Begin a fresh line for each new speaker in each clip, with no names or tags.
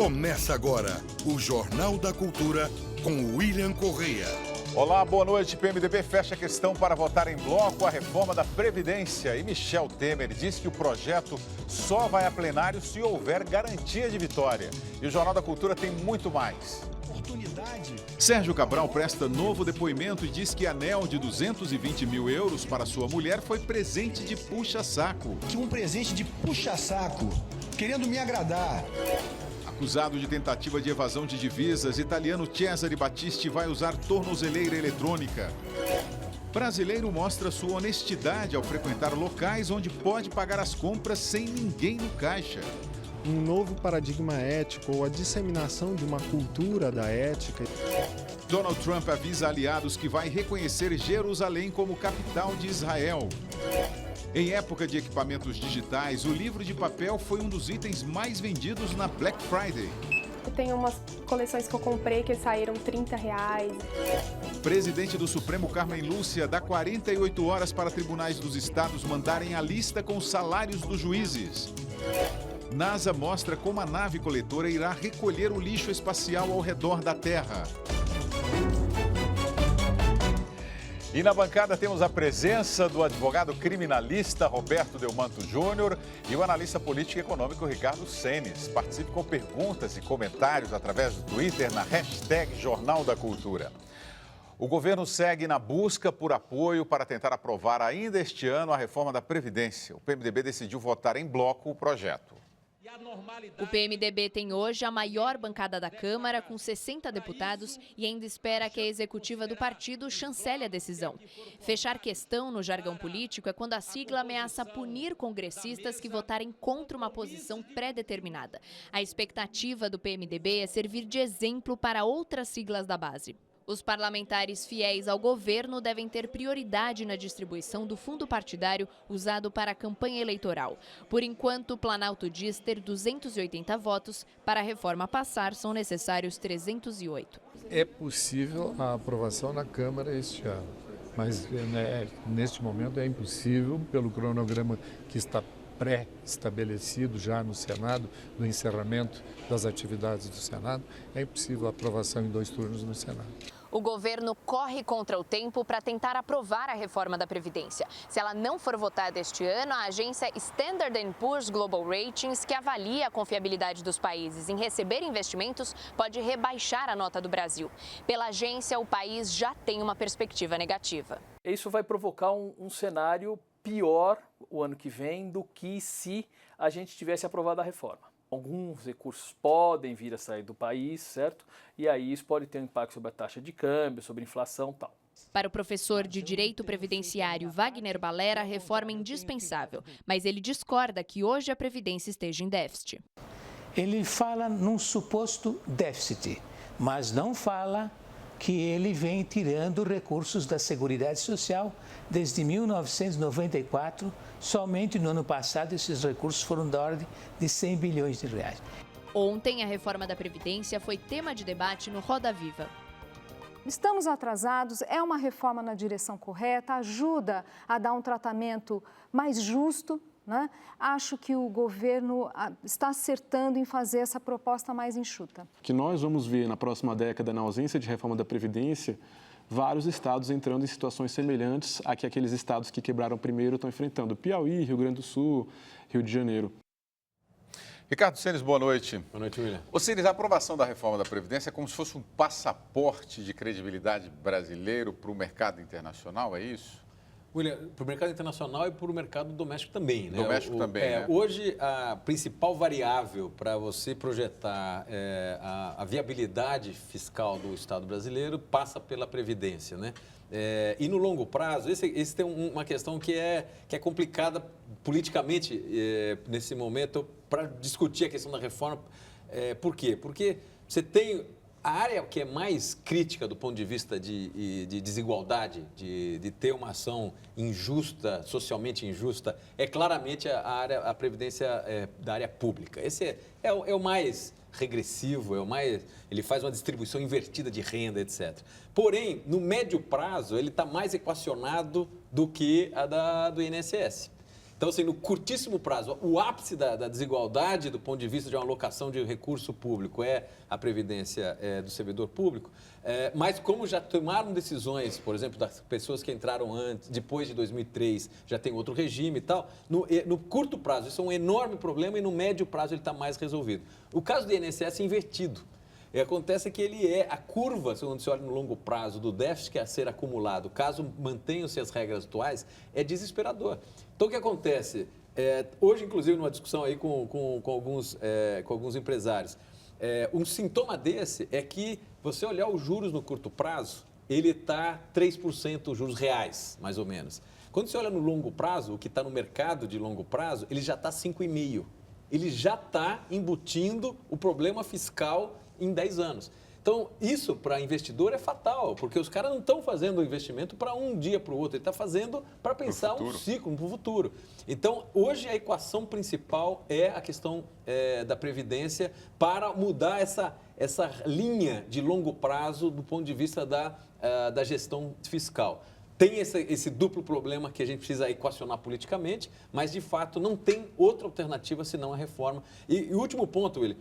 Começa agora o Jornal da Cultura com William Correia.
Olá, boa noite. PMDB fecha a questão para votar em bloco a reforma da Previdência. E Michel Temer diz que o projeto só vai a plenário se houver garantia de vitória. E o Jornal da Cultura tem muito mais. Sérgio Cabral presta novo depoimento e diz que anel de 220 mil euros para sua mulher foi presente de puxa-saco.
Que um presente de puxa-saco, querendo me agradar.
Acusado de tentativa de evasão de divisas, italiano Cesare Battisti vai usar tornozeleira eletrônica. Brasileiro mostra sua honestidade ao frequentar locais onde pode pagar as compras sem ninguém no caixa.
Um novo paradigma ético ou a disseminação de uma cultura da ética.
Donald Trump avisa aliados que vai reconhecer Jerusalém como capital de Israel. Em época de equipamentos digitais, o livro de papel foi um dos itens mais vendidos na Black Friday.
Tem umas coleções que eu comprei que saíram R$30.
Presidente do Supremo, Carmen Lúcia, dá 48 horas para tribunais dos estados mandarem a lista com os salários dos juízes. NASA mostra como a nave coletora irá recolher o lixo espacial ao redor da Terra. E na bancada temos a presença do advogado criminalista Roberto Delmanto Júnior e o analista político e econômico Ricardo Senes. Participe com perguntas e comentários através do Twitter na hashtag Jornal da Cultura. O governo segue na busca por apoio para tentar aprovar ainda este ano a reforma da Previdência. O PMDB decidiu votar em bloco o projeto.
O PMDB tem hoje a maior bancada da Câmara, com 60 deputados, e ainda espera que a executiva do partido chancele a decisão. Fechar questão no jargão político é quando a sigla ameaça punir congressistas que votarem contra uma posição pré-determinada. A expectativa do PMDB é servir de exemplo para outras siglas da base. Os parlamentares fiéis ao governo devem ter prioridade na distribuição do fundo partidário usado para a campanha eleitoral. Por enquanto, o Planalto diz ter 280 votos. Para a reforma passar, são necessários 308.
É possível a aprovação na Câmara este ano, mas neste momento é impossível pelo cronograma que está pré-estabelecido já no Senado, do encerramento das atividades do Senado, é impossível a aprovação em 2 turnos no Senado.
O governo corre contra o tempo para tentar aprovar a reforma da Previdência. Se ela não for votada este ano, a agência Standard & Poor's Global Ratings, que avalia a confiabilidade dos países em receber investimentos, pode rebaixar a nota do Brasil. Pela agência, o país já tem uma perspectiva negativa.
Isso vai provocar um cenário pior o ano que vem do que se a gente tivesse aprovado a reforma. Alguns recursos podem vir a sair do país, certo? E aí isso pode ter um impacto sobre a taxa de câmbio, sobre a inflação e tal.
Para o professor de Direito Previdenciário Wagner Balera, a reforma é indispensável, mas ele discorda que hoje a Previdência esteja em déficit.
Ele fala num suposto déficit, mas não fala que ele vem tirando recursos da Seguridade Social desde 1994. Somente no ano passado esses recursos foram da ordem de 100 bilhões de reais.
Ontem, a reforma da Previdência foi tema de debate no Roda Viva.
Estamos atrasados, é uma reforma na direção correta, ajuda a dar um tratamento mais justo, né? Acho que o governo está acertando em fazer essa proposta mais enxuta.
Que nós vamos ver na próxima década, na ausência de reforma da Previdência, vários estados entrando em situações semelhantes a que aqueles estados que quebraram primeiro estão enfrentando. Piauí, Rio Grande do Sul, Rio de Janeiro.
Ricardo Senes, boa noite.
Boa noite, William.
Ô Senes, a aprovação da reforma da Previdência é como se fosse um passaporte de credibilidade brasileiro para o mercado internacional, é isso?
William, para o mercado internacional e para o mercado doméstico também, né?
Doméstico também, né?
Hoje, a principal variável para você projetar a viabilidade fiscal do Estado brasileiro passa pela Previdência, né? E no longo prazo, esse tem uma questão que é complicada politicamente nesse momento para discutir a questão da reforma. Por quê? Porque você tem a área que é mais crítica do ponto de vista de desigualdade, de ter uma ação injusta, socialmente injusta, é claramente a previdência da área pública. Esse é o mais regressivo, ele faz uma distribuição invertida de renda, etc. Porém, no médio prazo, ele está mais equacionado do que a do INSS. Então, assim, no curtíssimo prazo, o ápice da desigualdade do ponto de vista de uma alocação de recurso público é a previdência do servidor público, mas como já tomaram decisões, por exemplo, das pessoas que entraram antes, depois de 2003, já tem outro regime e tal, no curto prazo isso é um enorme problema e no médio prazo ele está mais resolvido. O caso do INSS é invertido. E acontece que ele a curva, quando você olha no longo prazo, do déficit que é a ser acumulado, caso mantenham-se as regras atuais, é desesperador. Então, o que acontece? Hoje, inclusive, numa discussão aí com alguns empresários, um sintoma desse é que você olhar os juros no curto prazo, ele está 3% os juros reais, mais ou menos. Quando você olha no longo prazo, o que está no mercado de longo prazo, ele já está 5,5%. Ele já está embutindo o problema fiscal em 10 anos. Então, isso para investidor é fatal, porque os caras não estão fazendo o investimento para um dia para o outro, ele está fazendo para pensar um ciclo para o futuro. Então, hoje a equação principal é a questão da Previdência para mudar essa linha de longo prazo do ponto de vista da gestão fiscal. Tem esse duplo problema que a gente precisa equacionar politicamente, mas, de fato, não tem outra alternativa senão a reforma. E o último ponto, Willi,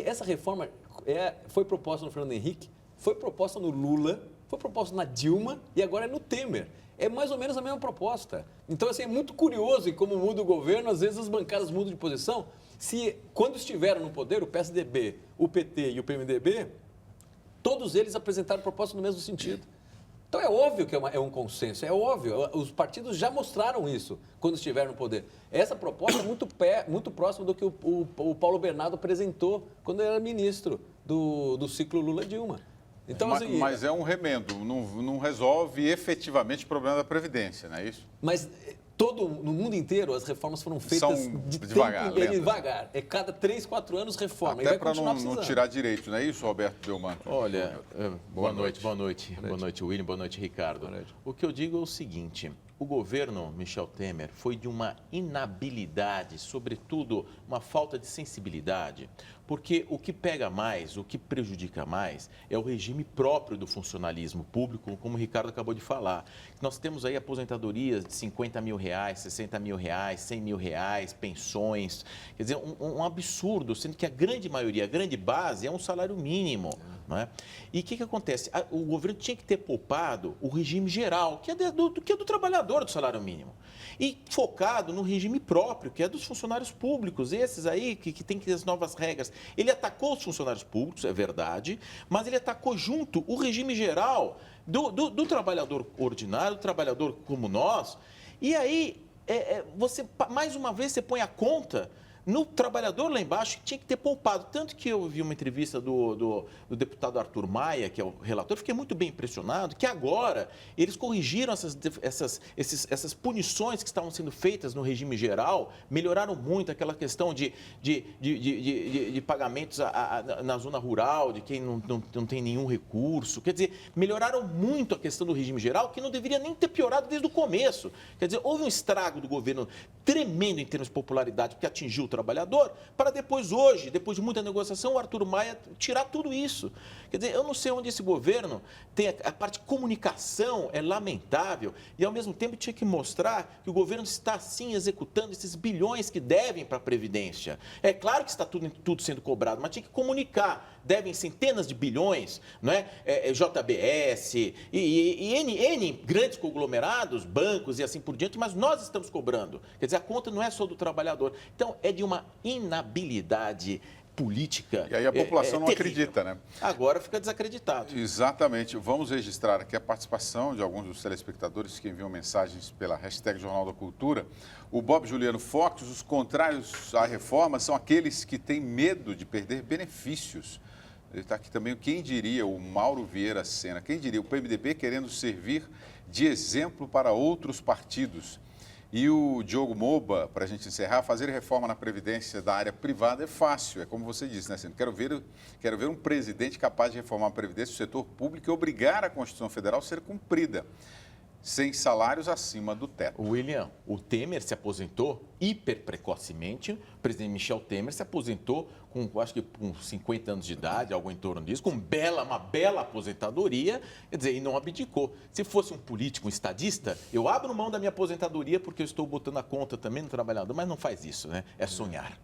essa reforma foi proposta no Fernando Henrique, foi proposta no Lula, foi proposta na Dilma e agora é no Temer. É mais ou menos a mesma proposta. Então, assim, é muito curioso e como muda o governo, às vezes as bancadas mudam de posição. Se, quando estiveram no poder, o PSDB, o PT e o PMDB, todos eles apresentaram propostas no mesmo sentido. Então, é óbvio que é um consenso, é óbvio. Os partidos já mostraram isso quando estiveram no poder. Essa proposta é muito próxima do que o Paulo Bernardo apresentou quando ele era ministro do ciclo Lula-Dilma. Então,
mas é um remendo, não resolve efetivamente o problema da Previdência, não é isso?
Mas no mundo inteiro as reformas foram feitas devagar. É cada 3, 4 anos reforma.
Até para não tirar direito, não é isso, Roberto Delmanto?
Olha, boa noite, William, boa noite, Ricardo. O que eu digo é o seguinte, o governo Michel Temer foi de uma inabilidade, sobretudo uma falta de sensibilidade, porque o que pega mais, o que prejudica mais é o regime próprio do funcionalismo público, como o Ricardo acabou de falar. Nós temos aí aposentadorias de R$50 mil, R$60 mil, R$100 mil, pensões, quer dizer, um absurdo, sendo que a grande maioria, a grande base é um salário mínimo. Não é? E o que acontece? O governo tinha que ter poupado o regime geral, que é do trabalhador do salário mínimo, e focado no regime próprio, que é dos funcionários públicos, esses aí que tem que ter as novas regras. Ele atacou os funcionários públicos, é verdade, mas ele atacou junto o regime geral do trabalhador ordinário, do trabalhador como nós, e aí você, mais uma vez, você põe a conta no trabalhador lá embaixo que tinha que ter poupado. Tanto que eu vi uma entrevista do deputado Arthur Maia, que é o relator, fiquei muito bem impressionado, que agora eles corrigiram essas punições que estavam sendo feitas no regime geral, melhoraram muito aquela questão de pagamentos na zona rural, de quem não tem nenhum recurso. Quer dizer, melhoraram muito a questão do regime geral, que não deveria nem ter piorado desde o começo. Quer dizer, houve um estrago do governo tremendo em termos de popularidade, porque atingiu o trabalhador, para depois hoje, depois de muita negociação, o Arthur Maia tirar tudo isso. Quer dizer, eu não sei onde esse governo tem a parte de comunicação, é lamentável, e ao mesmo tempo tinha que mostrar que o governo está sim executando esses bilhões que devem para a Previdência. É claro que está tudo sendo cobrado, mas tinha que comunicar. Devem centenas de bilhões, não é? JBS e N grandes conglomerados, bancos e assim por diante, mas nós estamos cobrando. Quer dizer, a conta não é só do trabalhador. Então, é de uma inabilidade política.
E aí a população não acredita, né?
Agora fica desacreditado.
Exatamente. Vamos registrar aqui a participação de alguns dos telespectadores que enviam mensagens pela hashtag Jornal da Cultura. O Bob Juliano Fox, os contrários à reforma são aqueles que têm medo de perder benefícios. Ele está aqui também, quem diria, o Mauro Vieira Sena, quem diria, o PMDB querendo servir de exemplo para outros partidos. E o Diogo Moba, para a gente encerrar, fazer reforma na Previdência da área privada é fácil, é como você disse, né, Sena? Quero ver um presidente capaz de reformar a Previdência do setor público e obrigar a Constituição Federal a ser cumprida. sem salários acima do teto.
William, o Temer se aposentou hiper precocemente. O presidente Michel Temer se aposentou com, acho que com 50 anos de idade, algo em torno disso, com uma bela aposentadoria, quer dizer, e não abdicou. Se fosse um político, um estadista, eu abro mão da minha aposentadoria porque eu estou botando a conta também no trabalhador, mas não faz isso, né? É sonhar.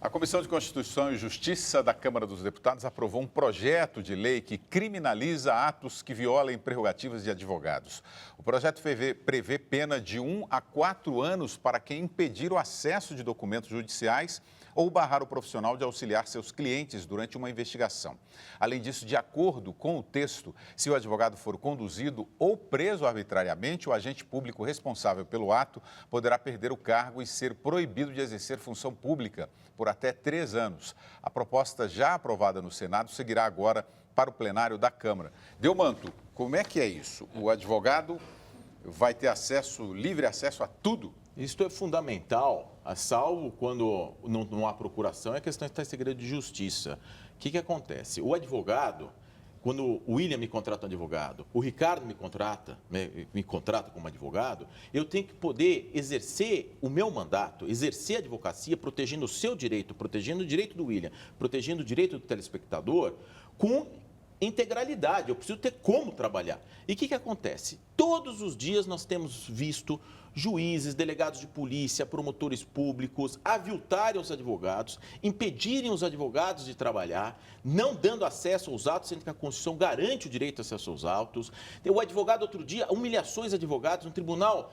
A Comissão de Constituição e Justiça da Câmara dos Deputados aprovou um projeto de lei que criminaliza atos que violem prerrogativas de advogados. O projeto prevê pena de 1 a 4 anos para quem impedir o acesso de documentos judiciais ou barrar o profissional de auxiliar seus clientes durante uma investigação. Além disso, de acordo com o texto, se o advogado for conduzido ou preso arbitrariamente, o agente público responsável pelo ato poderá perder o cargo e ser proibido de exercer função pública por até 3 anos. A proposta já aprovada no Senado seguirá agora para o plenário da Câmara. Delmanto, como é que é isso? O advogado vai ter livre acesso a tudo?
Isto é fundamental, salvo quando não há procuração, a questão está em segredo de justiça. O que acontece? O advogado, quando o William me contrata um advogado, o Ricardo me contrata como advogado, eu tenho que poder exercer o meu mandato, exercer a advocacia, protegendo o seu direito, protegendo o direito do William, protegendo o direito do telespectador, com integralidade. Eu preciso ter como trabalhar. E o que acontece? Todos os dias nós temos visto juízes, delegados de polícia, promotores públicos aviltarem os advogados, impedirem os advogados de trabalhar, não dando acesso aos autos, sendo que a Constituição garante o direito de acesso aos autos. O advogado, outro dia, humilhações a advogados no Tribunal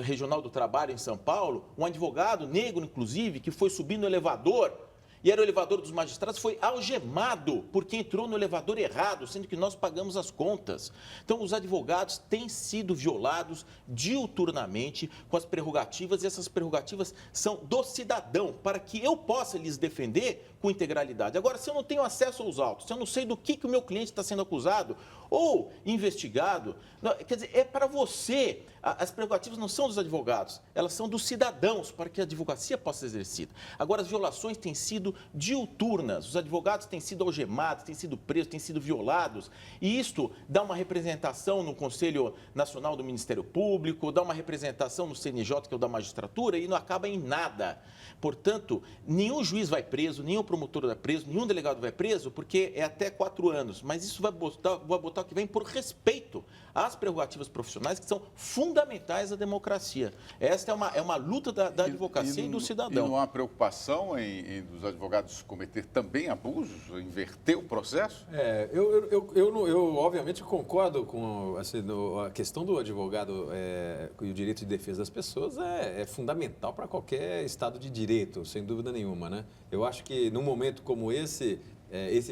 Regional do Trabalho em São Paulo, um advogado negro, inclusive, que foi subir no elevador, e era o elevador dos magistrados, foi algemado porque entrou no elevador errado, sendo que nós pagamos as contas. Então, os advogados têm sido violados diuturnamente com as prerrogativas, e essas prerrogativas são do cidadão, para que eu possa lhes defender com integralidade. Agora, se eu não tenho acesso aos autos, se eu não sei do que o meu cliente está sendo acusado ou investigado, quer dizer, é para você. As prerrogativas não são dos advogados, elas são dos cidadãos, para que a advocacia possa ser exercida. Agora, as violações têm sido diuturnas, os advogados têm sido algemados, têm sido presos, têm sido violados, e isto dá uma representação no Conselho Nacional do Ministério Público, dá uma representação no CNJ, que é o da magistratura, e não acaba em nada. Portanto, nenhum juiz vai preso, nenhum promotor vai preso, nenhum delegado vai preso, porque é até 4 anos, mas isso vai botar o que vem por respeito às prerrogativas profissionais, que são fundamentais à democracia. Esta é uma luta da advocacia e do cidadão.
E não há preocupação dos advogados cometer também abusos, inverter o processo?
Eu obviamente concordo com a questão do advogado e o direito de defesa das pessoas é fundamental para qualquer Estado de direito, sem dúvida nenhuma, né? Eu acho que num momento como esse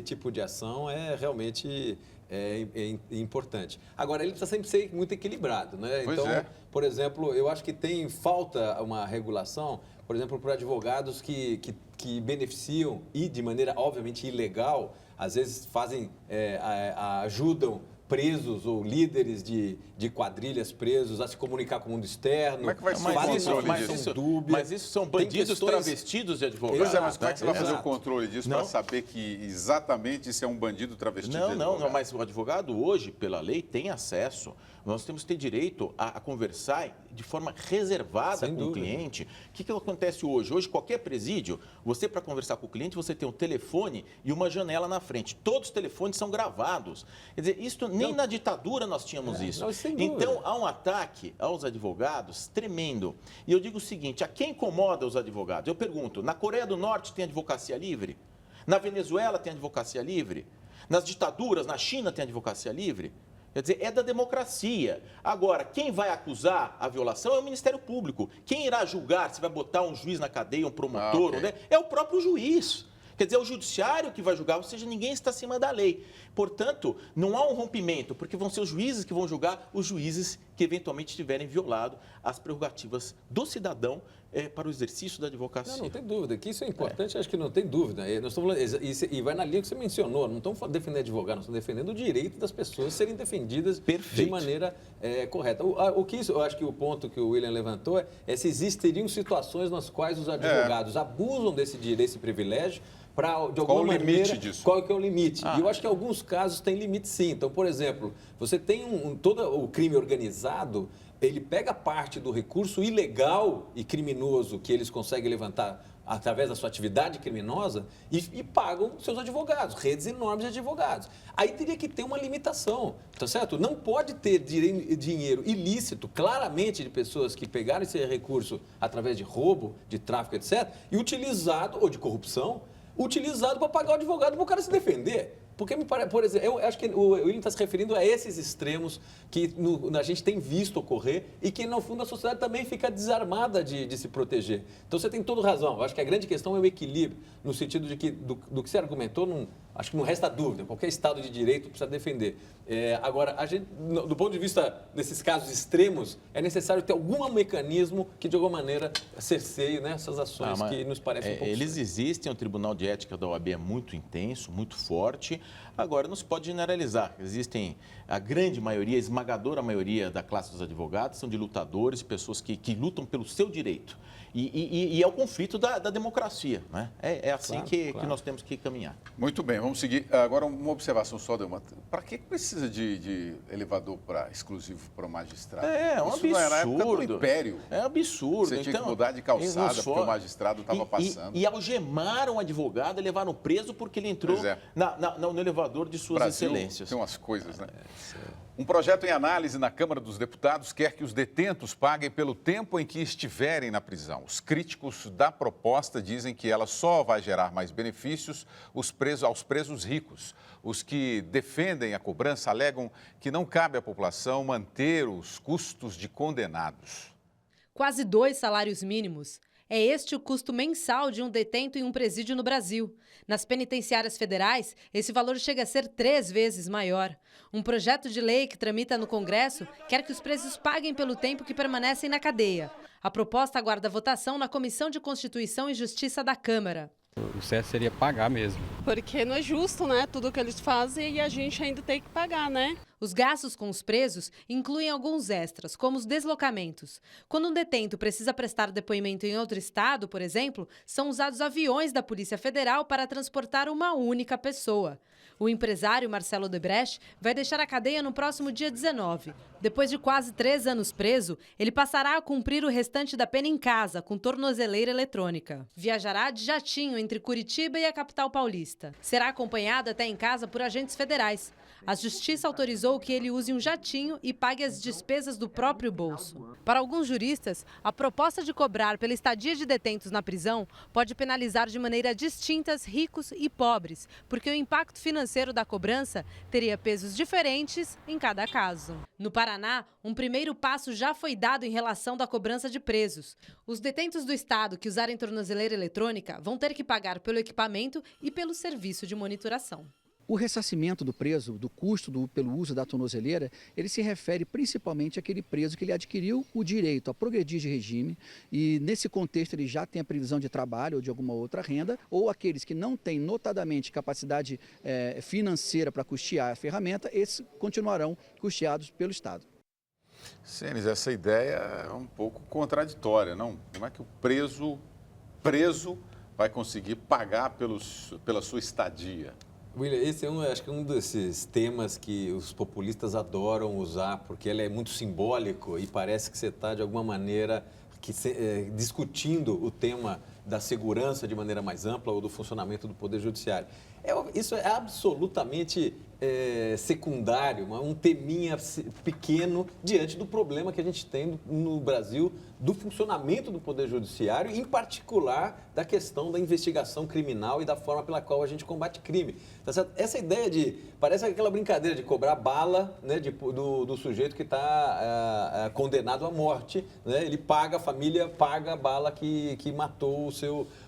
tipo de ação é realmente importante. Agora, ele precisa sempre ser muito equilibrado, né? Então, por exemplo, eu acho que falta uma regulação, por exemplo, para advogados que beneficiam e de maneira, obviamente, ilegal, às vezes ajudam presos ou líderes de quadrilhas presos a se comunicar com o mundo externo.
Como é que vai ser o controle disso?
Mas isso são bandidos travestidos de advogados.
Pois é, mas como é que você vai fazer o controle disso para saber que exatamente isso é um bandido travestido de advogado?
Não, mas o advogado hoje, pela lei, tem acesso. Nós temos que ter direito a conversar de forma reservada com o cliente. O que acontece hoje? Hoje, qualquer presídio, você, para conversar com o cliente, você tem um telefone e uma janela na frente. Todos os telefones são gravados. Quer dizer, isso nem na ditadura nós tínhamos isso. Então, há um ataque aos advogados tremendo. E eu digo o seguinte, a quem incomoda os advogados? Eu pergunto, na Coreia do Norte tem advocacia livre? Na Venezuela tem advocacia livre? Nas ditaduras, na China tem advocacia livre? Quer dizer, é da democracia. Agora, quem vai acusar a violação é o Ministério Público. Quem irá julgar se vai botar um juiz na cadeia, um promotor, é o próprio juiz. Quer dizer, é o judiciário que vai julgar, ou seja, ninguém está acima da lei. Portanto, não há um rompimento, porque vão ser os juízes que vão julgar os juízes que eventualmente tiverem violado as prerrogativas do cidadão para o exercício da advocacia.
Não tem dúvida, que isso é importante, acho que não tem dúvida. Nós estamos falando, e vai na linha que você mencionou, não estamos defendendo advogado, nós estamos defendendo o direito das pessoas serem defendidas de maneira correta. Eu acho que o ponto que o William levantou é se existiriam situações nas quais os advogados abusam desse privilégio, de alguma maneira, qual que é o limite? E eu acho que em alguns casos tem limite sim. Então, por exemplo, você tem todo o crime organizado, ele pega parte do recurso ilegal e criminoso que eles conseguem levantar através da sua atividade criminosa e pagam seus advogados, redes enormes de advogados. Aí teria que ter uma limitação, tá certo? Não pode ter dinheiro ilícito, claramente, de pessoas que pegaram esse recurso através de roubo, de tráfico, etc., e utilizado, ou de corrupção, utilizado para pagar o advogado para o cara se defender. Porque me parece, por exemplo, eu acho que o William está se referindo a esses extremos que a gente tem visto ocorrer e que, no fundo, a sociedade também fica desarmada de se proteger. Então, você tem toda razão. Eu acho que a grande questão é o equilíbrio, no sentido de que, do que você argumentou, acho que não resta dúvida. Qualquer Estado de Direito precisa defender. Agora, a gente, do ponto de vista desses casos extremos, é necessário ter algum mecanismo que, de alguma maneira, cerceie, né, essas ações que nos parecem um pouco...
Eles existem, o Tribunal de Ética da OAB é muito intenso, muito forte. Agora, não se pode generalizar. Existem a grande maioria, a esmagadora maioria da classe dos advogados são de lutadores, pessoas que lutam pelo seu direito. E é o conflito da democracia, né? É assim que nós temos que caminhar.
Muito bem, vamos seguir. Agora, uma observação só, Delman. Para que precisa de elevador exclusivo para o magistrado?
É um absurdo.
Isso era na época do Império.
É absurdo.
Você tinha que mudar de calçada porque o magistrado estava passando.
E algemaram o advogado e levaram preso porque ele entrou no elevador de suas excelências.
Tem umas coisas, né? Um projeto em análise na Câmara dos Deputados quer que os detentos paguem pelo tempo em que estiverem na prisão. Os críticos da proposta dizem que ela só vai gerar mais benefícios aos presos ricos. Os que defendem a cobrança alegam que não cabe à população manter os custos de condenados.
Quase 2 salários mínimos. É este o custo mensal de um detento em um presídio no Brasil. Nas penitenciárias federais, esse valor chega a ser 3 vezes maior. Um projeto de lei que tramita no Congresso quer que os presos paguem pelo tempo que permanecem na cadeia. A proposta aguarda votação na Comissão de Constituição e Justiça da Câmara.
O certo seria pagar mesmo.
Porque não é justo, né? Tudo que eles fazem e a gente ainda tem que pagar, né?
Os gastos com os presos incluem alguns extras, como os deslocamentos. Quando um detento precisa prestar depoimento em outro estado, por exemplo, são usados aviões da Polícia Federal para transportar uma única pessoa. O empresário Marcelo Odebrecht vai deixar a cadeia no próximo dia 19. Depois de quase 3 anos preso, ele passará a cumprir o restante da pena em casa, com tornozeleira eletrônica. Viajará de jatinho entre Curitiba e a capital paulista. Será acompanhado até em casa por agentes federais. A Justiça autorizou que ele use um jatinho e pague as despesas do próprio bolso. Para alguns juristas, a proposta de cobrar pela estadia de detentos na prisão pode penalizar de maneira distintas ricos e pobres, porque o impacto financeiro da cobrança teria pesos diferentes em cada caso. No Paraná, um primeiro passo já foi dado em relação à cobrança de presos. Os detentos do estado que usarem tornozeleira eletrônica vão ter que pagar pelo equipamento e pelo serviço de monitoração.
O ressarcimento do preso, do custo pelo uso da tornozeleira, ele se refere principalmente àquele preso que ele adquiriu o direito a progredir de regime e, nesse contexto, ele já tem a previsão de trabalho ou de alguma outra renda, ou aqueles que não têm notadamente capacidade financeira para custear a ferramenta, esses continuarão custeados pelo Estado.
Senes, essa ideia é um pouco contraditória, não? Como é que o preso vai conseguir pagar pela sua estadia?
William, esse acho que um desses temas que os populistas adoram usar, porque ele é muito simbólico e parece que você está, de alguma maneira, discutindo o tema da segurança de maneira mais ampla ou do funcionamento do Poder Judiciário. Isso é absolutamente secundário, um teminha pequeno diante do problema que a gente tem no Brasil do funcionamento do Poder Judiciário, em particular da questão da investigação criminal e da forma pela qual a gente combate crime. Tá certo? Essa ideia parece aquela brincadeira de cobrar bala, né, do sujeito que está condenado à morte, né? Ele paga, a família paga a bala que matou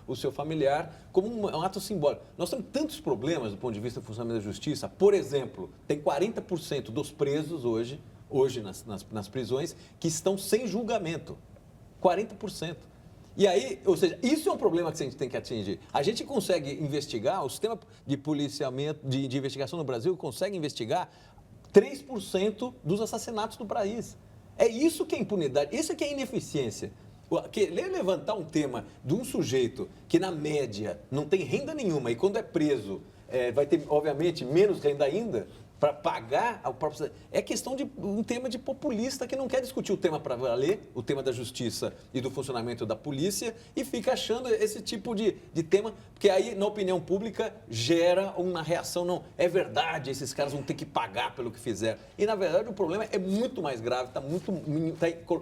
o seu familiar, como um ato simbólico. Nós temos tantos problemas do ponto de vista do funcionamento da justiça. Por exemplo, tem 40% dos presos hoje hoje nas prisões que estão sem julgamento. 40%. E aí, ou seja, isso é um problema que a gente tem que atingir. A gente consegue investigar, o sistema de policiamento, de investigação no Brasil consegue investigar 3% dos assassinatos do país. É isso que é impunidade, isso que é ineficiência. Querer levantar um tema de um sujeito que, na média, não tem renda nenhuma e quando é preso vai ter, obviamente, menos renda ainda, para pagar ao próprio... É questão de um tema de populista que não quer discutir o tema para valer, o tema da justiça e do funcionamento da polícia, e fica achando esse tipo de tema, porque aí, na opinião pública, gera uma reação, não, é verdade, esses caras vão ter que pagar pelo que fizeram. E, na verdade, o problema é muito mais grave, está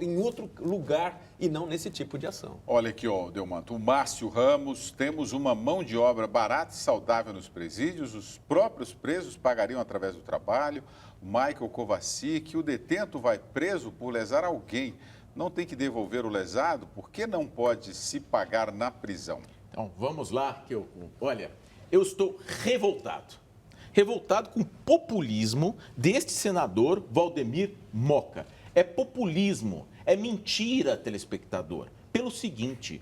em outro lugar e não nesse tipo de ação.
Olha aqui, ó, Delmanto, o Márcio Ramos, temos uma mão de obra barata e saudável nos presídios, os próprios presos pagariam através do trabalho. O Michael Kovacic, o detento vai preso por lesar alguém, não tem que devolver o lesado, por que não pode se pagar na prisão?
Então, vamos lá, olha, eu estou revoltado. Revoltado com o populismo deste senador Valdemir Moca. É populismo, é mentira, telespectador. Pelo seguinte,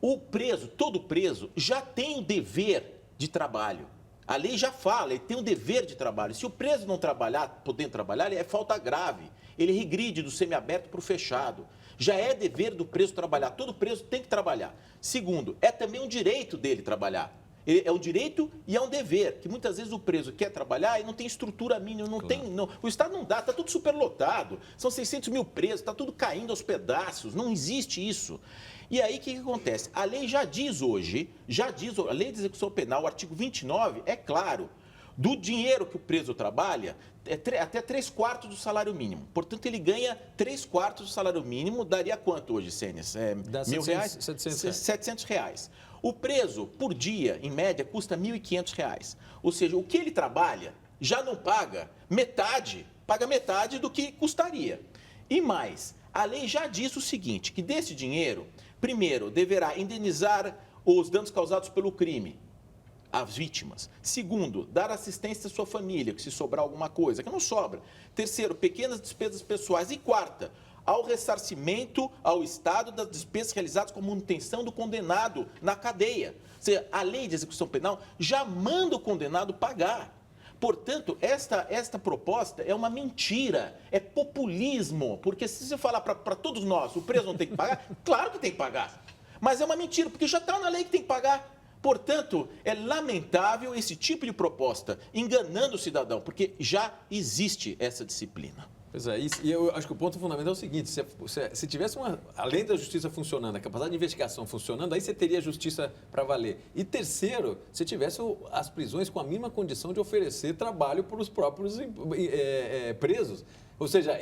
o preso, todo preso, já tem o dever de trabalho. A lei já fala, ele tem o dever de trabalho. Se o preso não trabalhar, podendo trabalhar, ele é falta grave. Ele regride do semiaberto para o fechado. Já é dever do preso trabalhar. Todo preso tem que trabalhar. Segundo, é também um direito dele trabalhar. É um direito e é um dever, que muitas vezes o preso quer trabalhar e não tem estrutura mínima, o Estado não dá, está tudo superlotado, são 600 mil presos, está tudo caindo aos pedaços, não existe isso. E aí o que acontece? A lei já diz hoje, a lei de execução penal, o artigo 29, é claro, do dinheiro que o preso trabalha, até 3/4 do salário mínimo. Portanto, ele ganha 3/4 do salário mínimo, daria quanto hoje, Sênis? R$1.000? R$700. O preso, por dia, em média, custa R$1.500. Ou seja, o que ele trabalha já não paga metade do que custaria. E mais, a lei já diz o seguinte, que desse dinheiro, primeiro, deverá indenizar os danos causados pelo crime às vítimas. Segundo, dar assistência à sua família, que se sobrar alguma coisa, que não sobra. Terceiro, pequenas despesas pessoais. E quarta, ao ressarcimento ao Estado das despesas realizadas com manutenção do condenado na cadeia. Ou seja, a lei de execução penal já manda o condenado pagar. Portanto, esta proposta é uma mentira, é populismo, porque se você falar para todos nós, o preso não tem que pagar, claro que tem que pagar, mas é uma mentira, porque já está na lei que tem que pagar. Portanto, é lamentável esse tipo de proposta, enganando o cidadão, porque já existe essa disciplina.
Pois é, e eu acho que o ponto fundamental é o seguinte, se tivesse além da justiça funcionando, a capacidade de investigação funcionando, aí você teria justiça para valer. E terceiro, se tivesse as prisões com a mínima condição de oferecer trabalho para os próprios presos. Ou seja,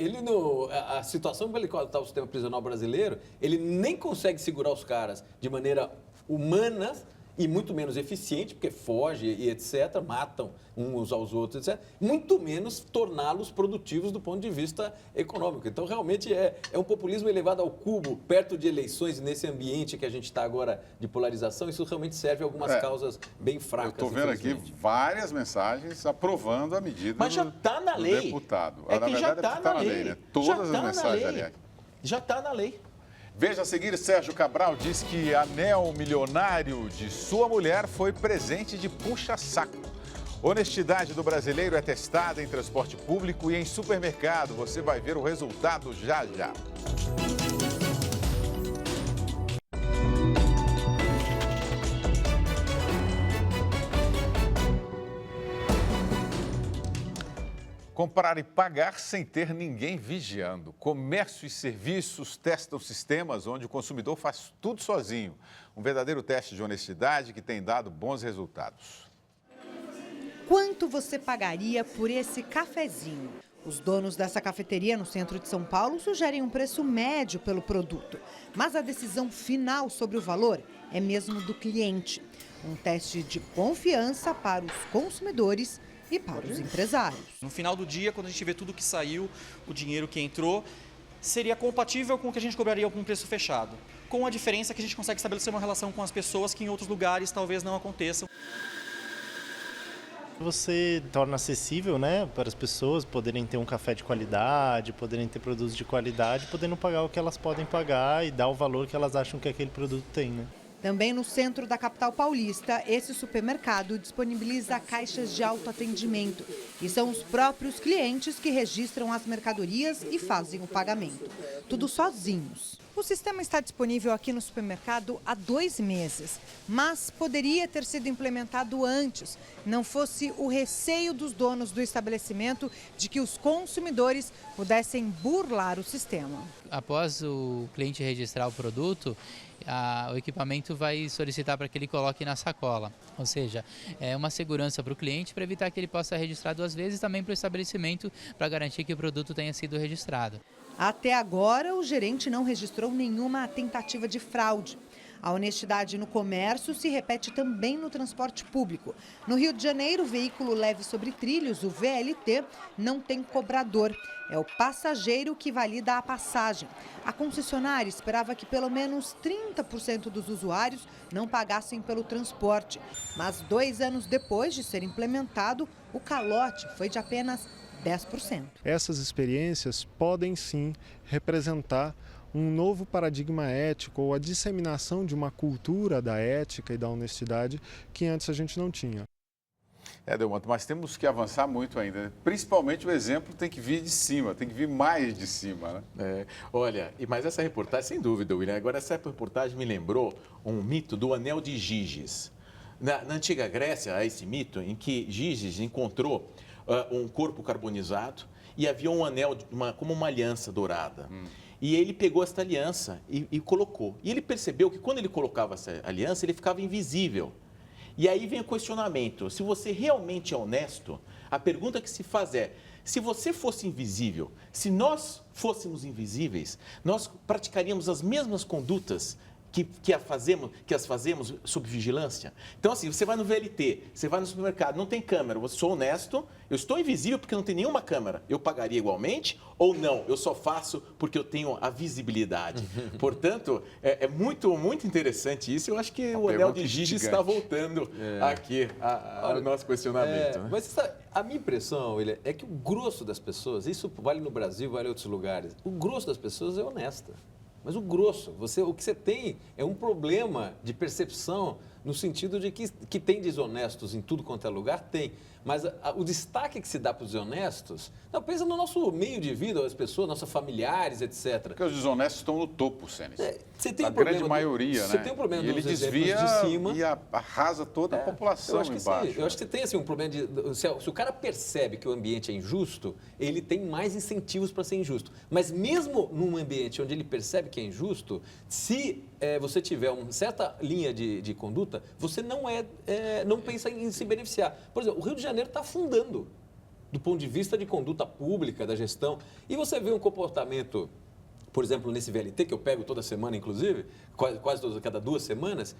a situação pela qual está o sistema prisional brasileiro, ele nem consegue segurar os caras de maneira humana e muito menos eficiente, porque foge e etc., matam uns aos outros, etc., muito menos torná-los produtivos do ponto de vista econômico. Então, realmente, é um populismo elevado ao cubo, perto de eleições, e nesse ambiente que a gente está agora de polarização, isso realmente serve a algumas causas bem fracas.
Eu estou vendo aqui várias mensagens aprovando a medida
Mas já está na lei.
Deputado.
É que já está na lei.
Né? Todas as mensagens, aliás.
Já está na lei.
Veja a seguir, Sérgio Cabral diz que anel milionário de sua mulher foi presente de puxa-saco. Honestidade do brasileiro é testada em transporte público e em supermercado. Você vai ver o resultado já já. Comprar e pagar sem ter ninguém vigiando. Comércio e serviços testam sistemas onde o consumidor faz tudo sozinho. Um verdadeiro teste de honestidade que tem dado bons resultados.
Quanto você pagaria por esse cafezinho? Os donos dessa cafeteria no centro de São Paulo sugerem um preço médio pelo produto. Mas a decisão final sobre o valor é mesmo do cliente. Um teste de confiança para os consumidores e para os empresários.
No final do dia, quando a gente vê tudo que saiu, o dinheiro que entrou, seria compatível com o que a gente cobraria com um preço fechado. Com a diferença que a gente consegue estabelecer uma relação com as pessoas que em outros lugares talvez não aconteçam.
Você torna acessível, né, para as pessoas poderem ter um café de qualidade, poderem ter produtos de qualidade, podendo pagar o que elas podem pagar e dar o valor que elas acham que aquele produto tem, né?
Também no centro da capital paulista, esse supermercado disponibiliza caixas de autoatendimento. E são os próprios clientes que registram as mercadorias e fazem o pagamento. Tudo sozinhos. O sistema está disponível aqui no supermercado há 2 meses, mas poderia ter sido implementado antes, não fosse o receio dos donos do estabelecimento de que os consumidores pudessem burlar o sistema.
Após o cliente registrar o produto, o equipamento vai solicitar para que ele coloque na sacola, ou seja, é uma segurança para o cliente para evitar que ele possa registrar 2 vezes, também para o estabelecimento para garantir que o produto tenha sido registrado.
Até agora, o gerente não registrou nenhuma tentativa de fraude. A honestidade no comércio se repete também no transporte público. No Rio de Janeiro, o veículo leve sobre trilhos, o VLT, não tem cobrador. É o passageiro que valida a passagem. A concessionária esperava que pelo menos 30% dos usuários não pagassem pelo transporte. Mas 2 anos depois de ser implementado, o calote foi de apenas 10%.
Essas experiências podem sim representar um novo paradigma ético ou a disseminação de uma cultura da ética e da honestidade que antes a gente não tinha.
Delmanto, mas temos que avançar muito ainda, né? Principalmente o exemplo tem que vir de cima, tem que vir mais de cima, né?
Olha, mas essa reportagem, sem dúvida, William, agora essa reportagem me lembrou um mito do Anel de Giges. Na antiga Grécia, há esse mito em que Giges encontrou um corpo carbonizado e havia um anel, como uma aliança dourada. E ele pegou esta aliança e colocou. E ele percebeu que quando ele colocava essa aliança, ele ficava invisível. E aí vem o questionamento, se você realmente é honesto, a pergunta que se faz é, se você fosse invisível, se nós fôssemos invisíveis, nós praticaríamos as mesmas condutas que as fazemos sob vigilância? Então, assim, você vai no VLT, você vai no supermercado, não tem câmera, eu sou honesto, eu estou invisível porque não tem nenhuma câmera, eu pagaria igualmente ou não? Eu só faço porque eu tenho a visibilidade. Portanto, é muito, muito interessante isso. Eu acho que o Anel de Giges está voltando aqui ao nosso questionamento. Né?
Mas sabe, a minha impressão, William, é que o grosso das pessoas, isso vale no Brasil, vale em outros lugares, o grosso das pessoas é honesta. Mas o grosso, o que você tem é um problema de percepção no sentido de que tem desonestos em tudo quanto é lugar, tem. Mas o destaque que se dá para os desonestos, não, pensa no nosso meio de vida, as pessoas, nossos familiares, etc.
Porque os desonestos estão no topo, Sênis.
A
grande maioria, né?
Você tem um problema
e ele desvia
de cima,
e arrasa toda a população embaixo.
Eu acho que você tem assim, um problema de... Se o cara percebe que o ambiente é injusto, ele tem mais incentivos para ser injusto. Mas mesmo num ambiente onde ele percebe que é injusto, se você tiver uma certa linha de conduta, você não pensa em se beneficiar. Por exemplo, o Rio de Janeiro está afundando do ponto de vista de conduta pública, da gestão. E você vê um comportamento, por exemplo, nesse VLT, que eu pego toda semana, inclusive, quase cada 2 semanas,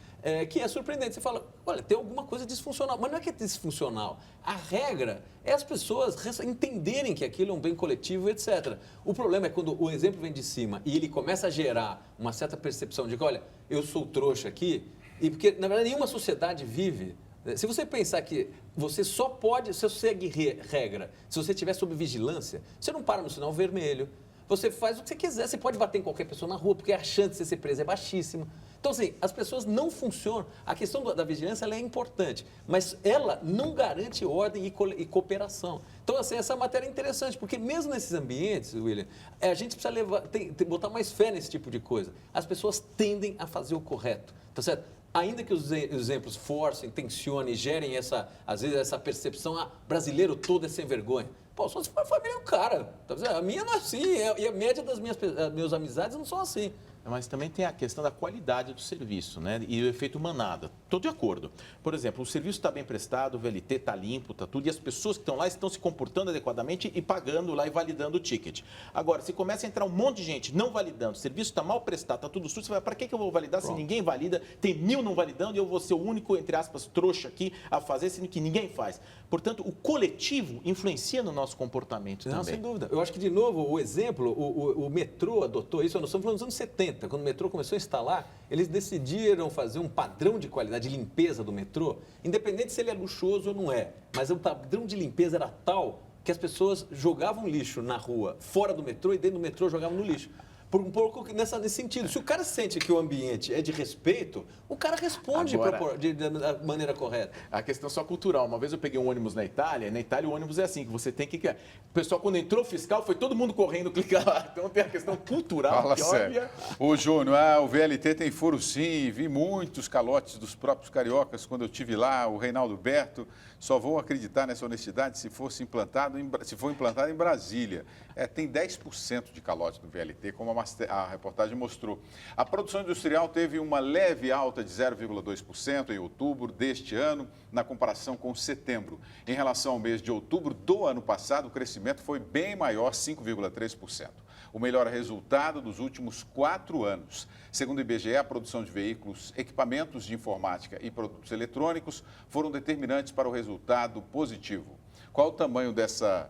que é surpreendente. Você fala, olha, tem alguma coisa disfuncional. Mas não é que é disfuncional. A regra é as pessoas entenderem que aquilo é um bem coletivo, etc. O problema é quando o exemplo vem de cima e ele começa a gerar uma certa percepção de que, olha, eu sou trouxa aqui, e porque, na verdade, nenhuma sociedade vive. Se você pensar que você só pode, se você segue regra, se você estiver sob vigilância, você não para no sinal vermelho, você faz o que você quiser, você pode bater em qualquer pessoa na rua, porque a chance de você ser preso é baixíssima. Então, assim, as pessoas não funcionam. A questão da vigilância ela é importante, mas ela não garante ordem e cooperação. Então, assim, essa matéria é interessante, porque mesmo nesses ambientes, William, a gente precisa botar mais fé nesse tipo de coisa. As pessoas tendem a fazer o correto, tá certo? Ainda que os exemplos forcem, tensionem, gerem às vezes essa percepção, brasileiro todo é sem vergonha. Pô, só se for a família do cara. Tá dizendo? A minha não é assim, e a média das minhas amizades não são assim.
Mas também tem a questão da qualidade do serviço, né? E o efeito manada. Estou de acordo. Por exemplo, o serviço está bem prestado, o VLT está limpo, está tudo, e as pessoas que estão lá estão se comportando adequadamente e pagando lá e validando o ticket. Agora, se começa a entrar um monte de gente não validando, o serviço está mal prestado, está tudo sujo, você vai, para que eu vou validar se ninguém valida? Tem 1000 não validando e eu vou ser o único, entre aspas, trouxa aqui a fazer, sendo que ninguém faz. Portanto, o coletivo influencia no nosso nosso comportamento
Não,
também.
sem dúvida. Eu acho que, de novo, o exemplo, o metrô adotou isso, nós estamos falando dos anos 70, quando o metrô começou a instalar, eles decidiram fazer um padrão de qualidade de limpeza do metrô, independente se ele é luxuoso ou não é, mas o padrão de limpeza era tal que as pessoas jogavam lixo na rua, fora do metrô, e dentro do metrô jogavam no lixo. Por um pouco nesse sentido. Se o cara sente que o ambiente é de respeito, o cara responde da maneira correta.
A questão só cultural. Uma vez eu peguei um ônibus na Itália, e na Itália o ônibus é assim, que você tem que... O pessoal, quando entrou o fiscal, foi todo mundo correndo clicar lá. Então tem a questão cultural.
Fala
que
sério. Ô, Júnior, o VLT tem furo sim, vi muitos calotes dos próprios cariocas quando eu estive lá, o Reinaldo Berto. Só vou acreditar nessa honestidade se for implantado em Brasília. Tem 10% de calote do VLT, como a reportagem mostrou. A produção industrial teve uma leve alta de 0,2% em outubro deste ano, na comparação com setembro. Em relação ao mês de outubro do ano passado, o crescimento foi bem maior, 5,3%. O melhor resultado dos últimos 4 anos. Segundo o IBGE, a produção de veículos, equipamentos de informática e produtos eletrônicos foram determinantes para o resultado positivo. Qual o tamanho dessa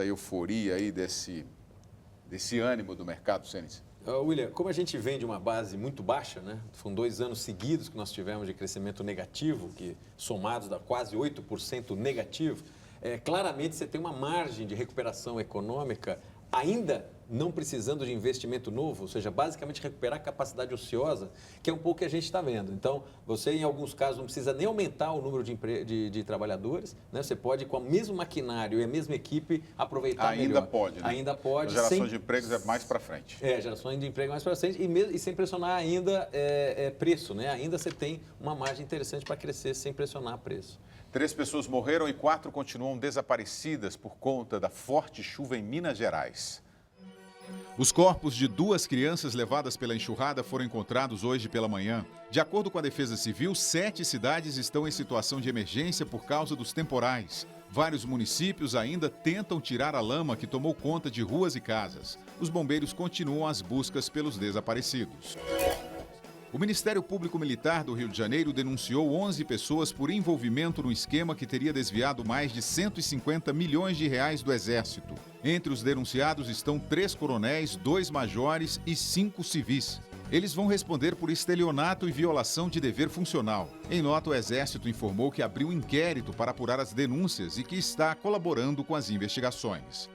euforia aí, desse ânimo do mercado, Senis?
William, como a gente vem de uma base muito baixa, né? Foram 2 anos seguidos que nós tivemos de crescimento negativo, que somados dá quase 8% negativo, claramente você tem uma margem de recuperação econômica ainda não precisando de investimento novo, ou seja, basicamente recuperar a capacidade ociosa, que é um pouco o que a gente está vendo. Então, você, em alguns casos, não precisa nem aumentar o número de trabalhadores, né? Você pode, com o mesmo maquinário e a mesma equipe, aproveitar melhor.
Ainda pode, né?
Ainda pode.
A geração de empregos é mais para frente.
Gerações de emprego mais para frente e sem pressionar ainda preço, né? Ainda você tem uma margem interessante para crescer sem pressionar preço.
3 pessoas morreram e 4 continuam desaparecidas por conta da forte chuva em Minas Gerais. Os corpos de 2 crianças levadas pela enxurrada foram encontrados hoje pela manhã. De acordo com a Defesa Civil, 7 cidades estão em situação de emergência por causa dos temporais. Vários municípios ainda tentam tirar a lama que tomou conta de ruas e casas. Os bombeiros continuam as buscas pelos desaparecidos. O Ministério Público Militar do Rio de Janeiro denunciou 11 pessoas por envolvimento no esquema que teria desviado mais de 150 milhões de reais do Exército. Entre os denunciados estão 3 coronéis, 2 majores e 5 civis. Eles vão responder por estelionato e violação de dever funcional. Em nota, o Exército informou que abriu um inquérito para apurar as denúncias e que está colaborando com as investigações.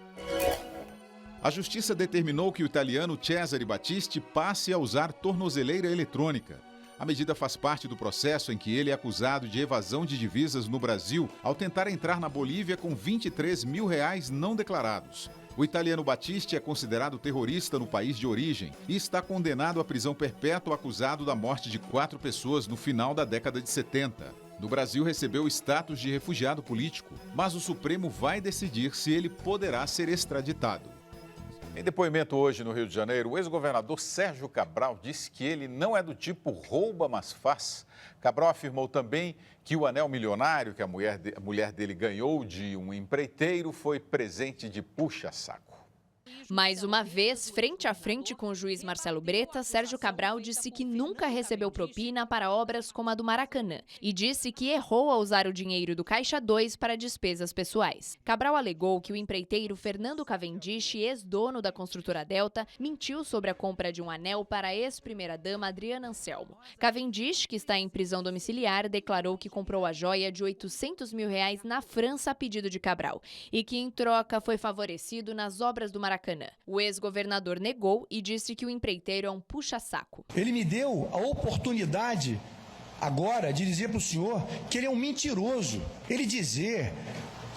A Justiça determinou que o italiano Cesare Battisti passe a usar tornozeleira eletrônica. A medida faz parte do processo em que ele é acusado de evasão de divisas no Brasil ao tentar entrar na Bolívia com 23 mil reais não declarados. O italiano Battisti é considerado terrorista no país de origem e está condenado à prisão perpétua acusado da morte de 4 pessoas no final da década de 70. No Brasil, recebeu o status de refugiado político, mas o Supremo vai decidir se ele poderá ser extraditado. Em depoimento hoje no Rio de Janeiro, o ex-governador Sérgio Cabral disse que ele não é do tipo rouba, mas faz. Cabral afirmou também que o anel milionário que a mulher dele ganhou de um empreiteiro foi presente de puxa-saco.
Mais uma vez, frente a frente com o juiz Marcelo Bretas, Sérgio Cabral disse que nunca recebeu propina para obras como a do Maracanã e disse que errou ao usar o dinheiro do Caixa 2 para despesas pessoais. Cabral alegou que o empreiteiro Fernando Cavendish, ex-dono da construtora Delta, mentiu sobre a compra de um anel para a ex-primeira-dama Adriana Anselmo. Cavendish, que está em prisão domiciliar, declarou que comprou a joia de 800 mil reais na França a pedido de Cabral e que, em troca, foi favorecido nas obras do Maracanã. O ex-governador negou e disse que o empreiteiro é um puxa-saco.
Ele me deu a oportunidade agora de dizer para o senhor que ele é um mentiroso. Ele dizer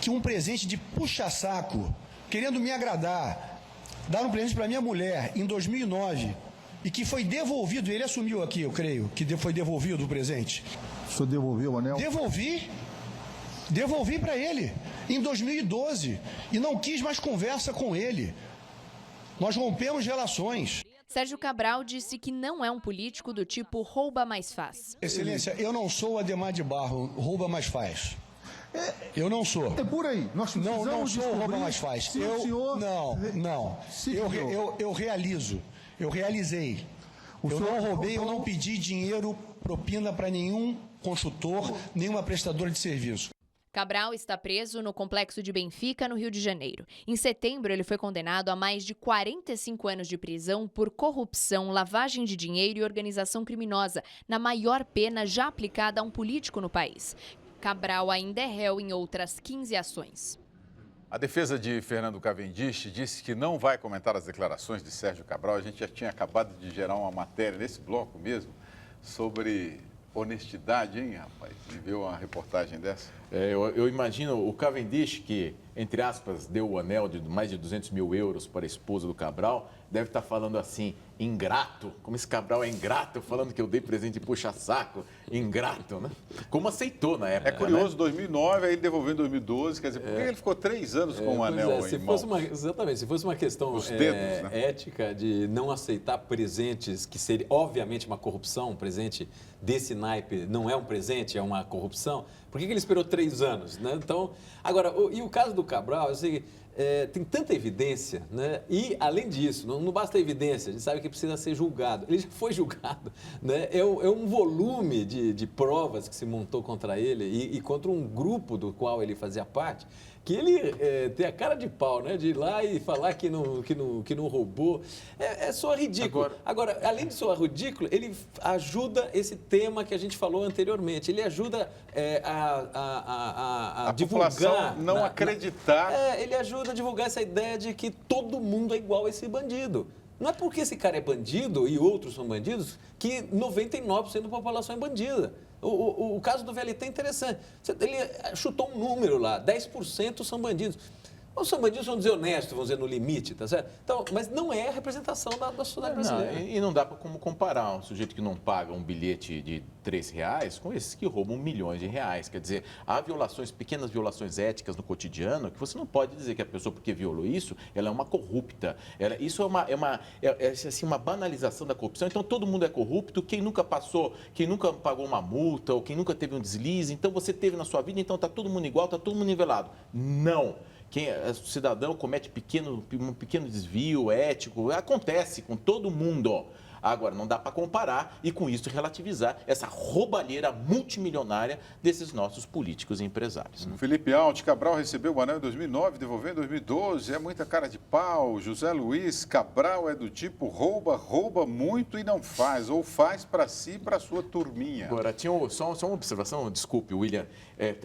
que um presente de puxa-saco, querendo me agradar, dar um presente para minha mulher em 2009 e que foi devolvido, ele assumiu aqui, eu creio, que foi devolvido o presente.
O senhor devolveu o anel?
Devolvi para ele em 2012 e não quis mais conversa com ele. Nós rompemos relações.
Sérgio Cabral disse que não é um político do tipo rouba mais faz.
Excelência, eu não sou o Adhemar de Barro, rouba mais faz. Eu não sou.
É por aí. Nós
não sou rouba mais faz. Eu realizo. Eu realizei. Eu não roubei, eu não pedi dinheiro, propina para nenhum consultor, nenhuma prestadora de serviço.
Cabral está preso no complexo de Benfica, no Rio de Janeiro. Em setembro, ele foi condenado a mais de 45 anos de prisão por corrupção, lavagem de dinheiro e organização criminosa, na maior pena já aplicada a um político no país. Cabral ainda é réu em outras 15 ações.
A defesa de Fernando Cavendish disse que não vai comentar as declarações de Sérgio Cabral. A gente já tinha acabado de gerar uma matéria nesse bloco mesmo sobre honestidade, hein, rapaz? Você viu uma reportagem dessa?
Eu imagino o Cavendish, que, entre aspas, deu o anel de mais de 200 mil euros para a esposa do Cabral, deve estar falando assim, ingrato, como esse Cabral é ingrato, falando que eu dei presente de puxa-saco, ingrato, né? Como aceitou na época,
É curioso,
né?
2009, aí ele devolveu em 2012, quer dizer, por que ele ficou 3 anos com o anel
se
em
fosse
mãos?
exatamente, se fosse uma questão
Os dedos, né?
ética de não aceitar presentes, que seria obviamente uma corrupção, um presente desse naipe não é um presente, é uma corrupção, por que ele esperou 3 anos, né? Então, agora, e o caso do Cabral, assim, tem tanta evidência, né? E, além disso, não basta a evidência, a gente sabe que precisa ser julgado. Ele já foi julgado, né? É um volume de provas que se montou contra ele e contra um grupo do qual ele fazia parte, que ele tem a cara de pau, né? De ir lá e falar que não roubou. É só ridículo. Agora, além de soar ridículo, ele ajuda esse tema que a gente falou anteriormente. Ele ajuda a divulgar...
população não acreditar.
Ele ajuda a divulgar essa ideia de que todo mundo é igual a esse bandido. Não é porque esse cara é bandido e outros são bandidos que 99% da população é bandida. O caso do VLT é interessante. Ele chutou um número lá, 10% são bandidos. Os são bandidos, vão dizer honestos, vão dizer no limite, tá certo? Então, mas não é a representação da sociedade brasileira.
E não dá para como comparar um sujeito que não paga um bilhete de R$3 com esses que roubam milhões de reais. Quer dizer, há violações, pequenas violações éticas no cotidiano que você não pode dizer que a pessoa, porque violou isso, ela é uma corrupta. Isso é uma banalização da corrupção. Então, todo mundo é corrupto. Quem nunca pagou uma multa ou quem nunca teve um deslize, então você teve na sua vida, então está todo mundo igual, está todo mundo nivelado. Não. O cidadão comete um pequeno desvio ético, acontece com todo mundo. Agora, não dá para comparar e, com isso, relativizar essa roubalheira multimilionária desses nossos políticos e empresários.
Felipe Alt, Cabral recebeu o anel em 2009, devolveu em 2012, é muita cara de pau. José Luiz, Cabral é do tipo rouba muito e não faz, ou faz para si e para sua turminha.
Agora, só uma observação, desculpe, William,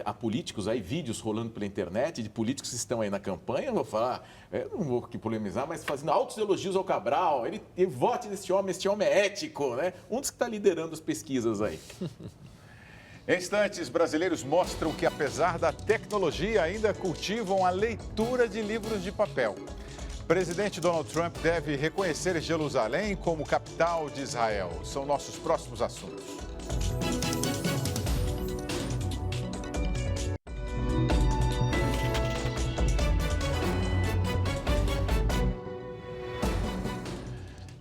há políticos aí, vídeos rolando pela internet de políticos que estão aí na campanha, eu vou falar, não vou aqui polemizar, mas fazendo altos elogios ao Cabral, ele vote nesse homem é ético, né? Um dos que está liderando as pesquisas aí.
Em instantes, brasileiros mostram que, apesar da tecnologia, ainda cultivam a leitura de livros de papel. Presidente Donald Trump deve reconhecer Jerusalém como capital de Israel. São nossos próximos assuntos.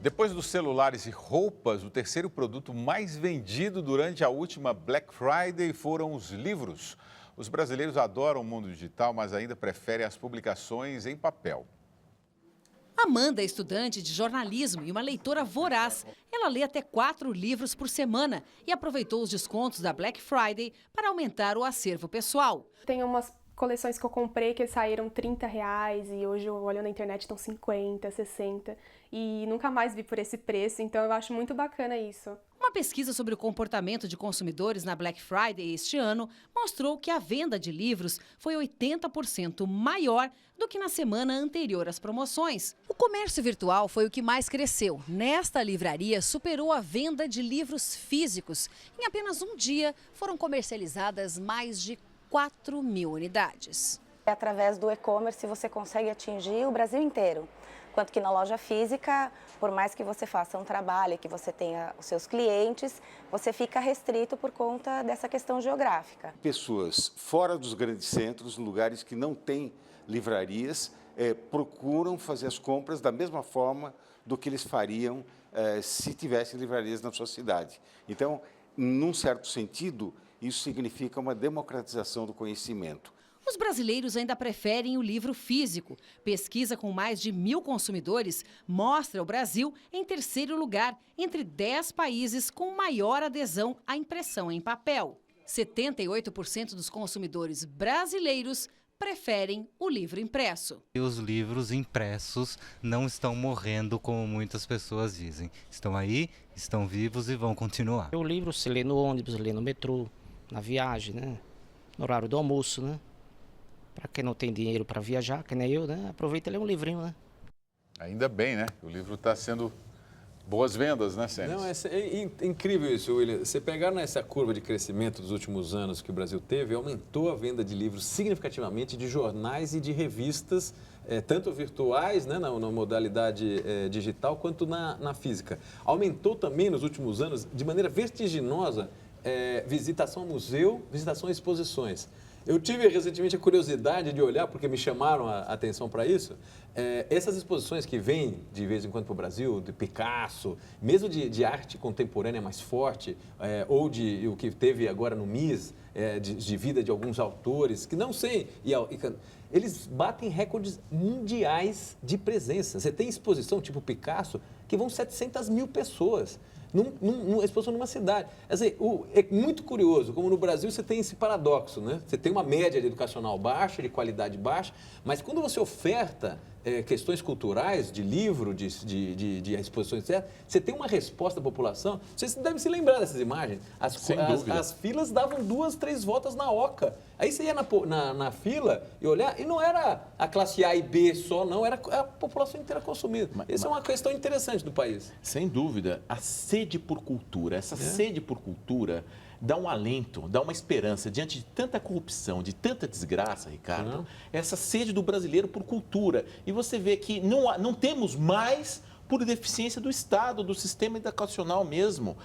Depois dos celulares e roupas, o terceiro produto mais vendido durante a última Black Friday foram os livros. Os brasileiros adoram o mundo digital, mas ainda preferem as publicações em papel.
Amanda é estudante de jornalismo e uma leitora voraz. Ela lê até 4 livros por semana e aproveitou os descontos da Black Friday para aumentar o acervo pessoal.
Tem umas coleções que eu comprei que saíram R$30 e hoje eu olho na internet estão 50, 60 e nunca mais vi por esse preço, então eu acho muito bacana isso.
Uma pesquisa sobre o comportamento de consumidores na Black Friday este ano mostrou que a venda de livros foi 80% maior do que na semana anterior às promoções. O comércio virtual foi o que mais cresceu. Nesta livraria, superou a venda de livros físicos. Em apenas um dia, foram comercializadas mais de 4.000 unidades.
Através do e-commerce você consegue atingir o Brasil inteiro, enquanto que na loja física, por mais que você faça um trabalho, que você tenha os seus clientes, você fica restrito por conta dessa questão geográfica.
Pessoas fora dos grandes centros, lugares que não têm livrarias, procuram fazer as compras da mesma forma do que eles fariam se tivessem livrarias na sua cidade. Então, num certo sentido, isso significa uma democratização do conhecimento.
Os brasileiros ainda preferem o livro físico. Pesquisa com mais de 1.000 consumidores mostra o Brasil em terceiro lugar entre 10 países com maior adesão à impressão em papel. 78% dos consumidores brasileiros preferem o livro impresso.
E os livros impressos não estão morrendo como muitas pessoas dizem. Estão aí, estão vivos e vão continuar.
O livro se lê no ônibus, lê no metrô, na viagem, né? No horário do almoço, né? Para quem não tem dinheiro para viajar, que nem eu, né? Aproveita e lê um livrinho, né?
Ainda bem, né? O livro está sendo boas vendas, né, Senes?
Não, é incrível isso, William. Você pegar nessa curva de crescimento dos últimos anos que o Brasil teve, aumentou a venda de livros significativamente, de jornais e de revistas, tanto virtuais, né, na modalidade digital, quanto na física. Aumentou também nos últimos anos, de maneira vertiginosa, visitação ao museu, visitação a exposições. Eu tive recentemente a curiosidade de olhar, porque me chamaram a atenção para isso, essas exposições que vêm de vez em quando para o Brasil, de Picasso, mesmo de arte contemporânea mais forte, ou de o que teve agora no MIS, de vida de alguns autores, que não sei, eles batem recordes mundiais de presença. Você tem exposição tipo Picasso, que vão 700 mil pessoas. Numa exposição numa cidade. Assim, é muito curioso, como no Brasil você tem esse paradoxo, né? Você tem uma média educacional baixa, de qualidade baixa, mas quando você oferta questões culturais, de livro, de exposições, etc., você tem uma resposta da população. Vocês devem se lembrar dessas imagens. As filas davam 2, 3 voltas na oca. Aí você ia na fila e olhar, e não era a classe A e B só, não, era a população inteira consumindo. Essa é uma questão interessante do país.
Sem dúvida, a sede por cultura, essa sede por cultura dá um alento, dá uma esperança diante de tanta corrupção, de tanta desgraça, Ricardo. Essa sede do brasileiro por cultura. E você vê que não temos mais por deficiência do Estado, do sistema educacional mesmo,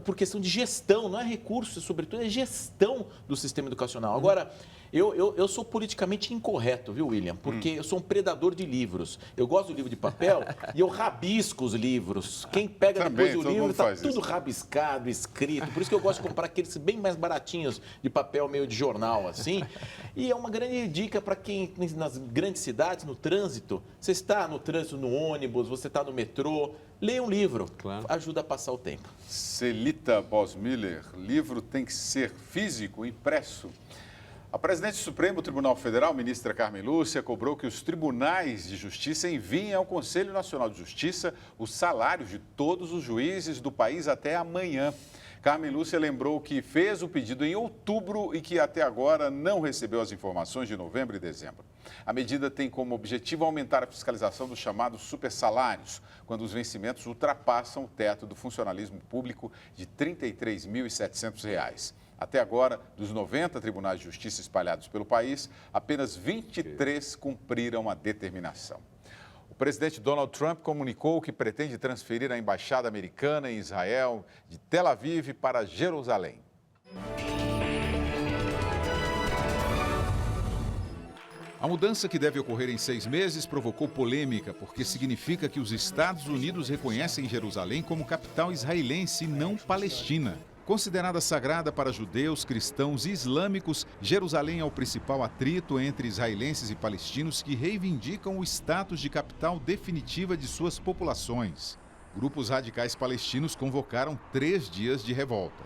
por questão de gestão, não é recurso, sobretudo, é gestão do sistema educacional. Agora, eu sou politicamente incorreto, viu, William? Porque eu sou um predador de livros. Eu gosto do livro de papel e eu rabisco os livros. Quem pega depois o livro está tudo rabiscado, escrito. Por isso que eu gosto de comprar aqueles bem mais baratinhos de papel meio de jornal, assim. E é uma grande dica para quem, nas grandes cidades, no trânsito, você está no trânsito, no ônibus, você está no metrô, leia um livro. Claro. Ajuda a passar o tempo.
Celita Bosmiller, livro tem que ser físico, impresso. A presidente do Supremo Tribunal Federal, ministra Carmen Lúcia, cobrou que os tribunais de justiça enviem ao Conselho Nacional de Justiça os salários de todos os juízes do país até amanhã. Carmen Lúcia lembrou que fez o pedido em outubro e que até agora não recebeu as informações de novembro e dezembro. A medida tem como objetivo aumentar a fiscalização dos chamados supersalários, quando os vencimentos ultrapassam o teto do funcionalismo público de R$ 33.700. Até agora, dos 90 tribunais de justiça espalhados pelo país, apenas 23 cumpriram a determinação. O presidente Donald Trump comunicou que pretende transferir a embaixada americana em Israel de Tel Aviv para Jerusalém. A mudança, que deve ocorrer em 6 meses, provocou polêmica, porque significa que os Estados Unidos reconhecem Jerusalém como capital israelense e não palestina. Considerada sagrada para judeus, cristãos e islâmicos, Jerusalém é o principal atrito entre israelenses e palestinos que reivindicam o status de capital definitiva de suas populações. Grupos radicais palestinos convocaram 3 dias de revolta.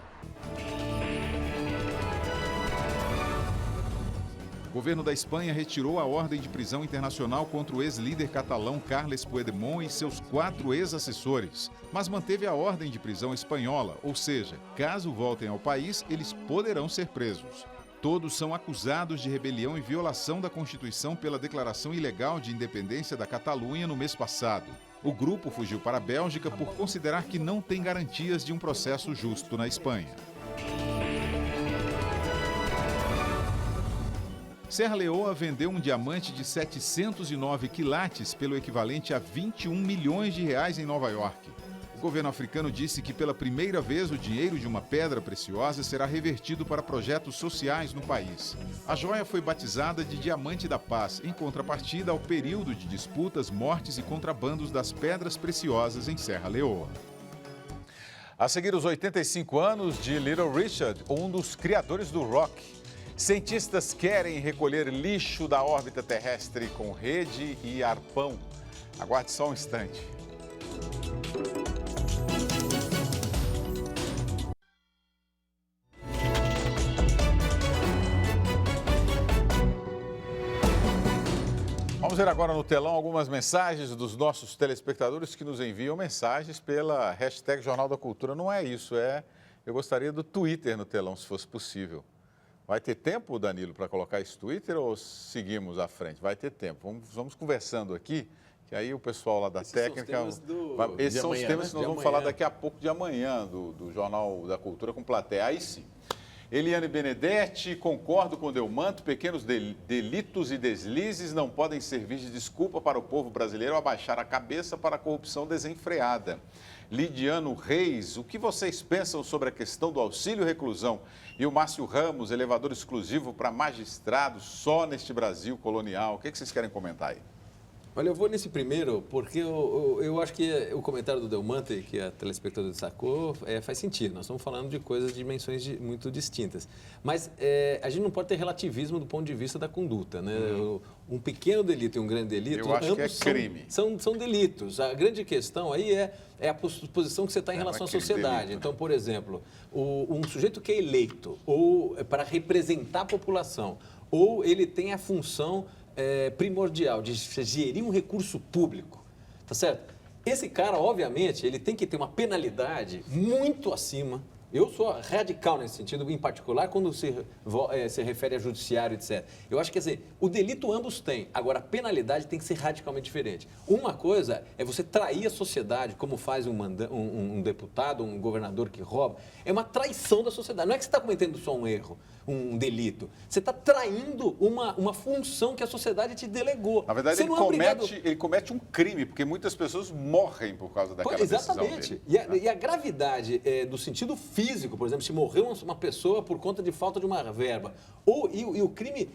O governo da Espanha retirou a ordem de prisão internacional contra o ex-líder catalão Carles Puigdemont e seus 4 ex-assessores, mas manteve a ordem de prisão espanhola, ou seja, caso voltem ao país, eles poderão ser presos. Todos são acusados de rebelião e violação da Constituição pela declaração ilegal de independência da Catalunha no mês passado. O grupo fugiu para a Bélgica por considerar que não tem garantias de um processo justo na Espanha. Serra Leoa vendeu um diamante de 709 quilates pelo equivalente a 21 milhões de reais em Nova York. O governo africano disse que pela primeira vez o dinheiro de uma pedra preciosa será revertido para projetos sociais no país. A joia foi batizada de Diamante da Paz, em contrapartida ao período de disputas, mortes e contrabandos das pedras preciosas em Serra Leoa. A seguir, os 85 anos de Little Richard, um dos criadores do rock. Cientistas querem recolher lixo da órbita terrestre com rede e arpão. Aguarde só um instante. Vamos ver agora no telão algumas mensagens dos nossos telespectadores que nos enviam mensagens pela hashtag Jornal da Cultura. Não é isso, eu gostaria do Twitter no telão, se fosse possível. Vai ter tempo, Danilo, para colocar esse Twitter ou seguimos à frente? Vai ter tempo. Vamos conversando aqui, que aí o pessoal lá da técnica... Esses são os temas que nós vamos falar daqui a pouco de amanhã, do Jornal da Cultura com plateia. Aí sim. Eliane Benedetti, concordo com Delmanto, pequenos delitos e deslizes não podem servir de desculpa para o povo brasileiro abaixar a cabeça para a corrupção desenfreada. Lidiano Reis, o que vocês pensam sobre a questão do auxílio reclusão? E o Márcio Ramos, elevador exclusivo para magistrados só neste Brasil colonial. O que vocês querem comentar aí?
Olha, eu vou nesse primeiro, porque eu acho que o comentário do Delmante, que a telespectadora destacou, faz sentido. Nós estamos falando de coisas, de dimensões muito distintas. Mas a gente não pode ter relativismo do ponto de vista da conduta, né? Um pequeno delito e um grande delito,
eu acho
ambos
que é crime.
São delitos. A grande questão aí é a posição que você está em relação à sociedade.
Delito,
então, por exemplo, um sujeito que é eleito ou para representar a população, ou ele tem a função primordial de gerir um recurso público, tá certo? Esse cara, obviamente, ele tem que ter uma penalidade muito acima. Eu sou radical nesse sentido, em particular quando se refere a judiciário, etc. Eu acho que, quer dizer, o delito ambos têm, agora a penalidade tem que ser radicalmente diferente. Uma coisa é você trair a sociedade, como faz um deputado, um governador que rouba, é uma traição da sociedade. Não é que você está cometendo só um erro, um delito. Você está traindo uma função que a sociedade te delegou.
Na verdade, ele comete um crime, porque muitas pessoas morrem por causa daquela decisão dele.
Exatamente. E a gravidade do sentido físico, por exemplo, se morreu uma pessoa por conta de falta de uma verba, e o crime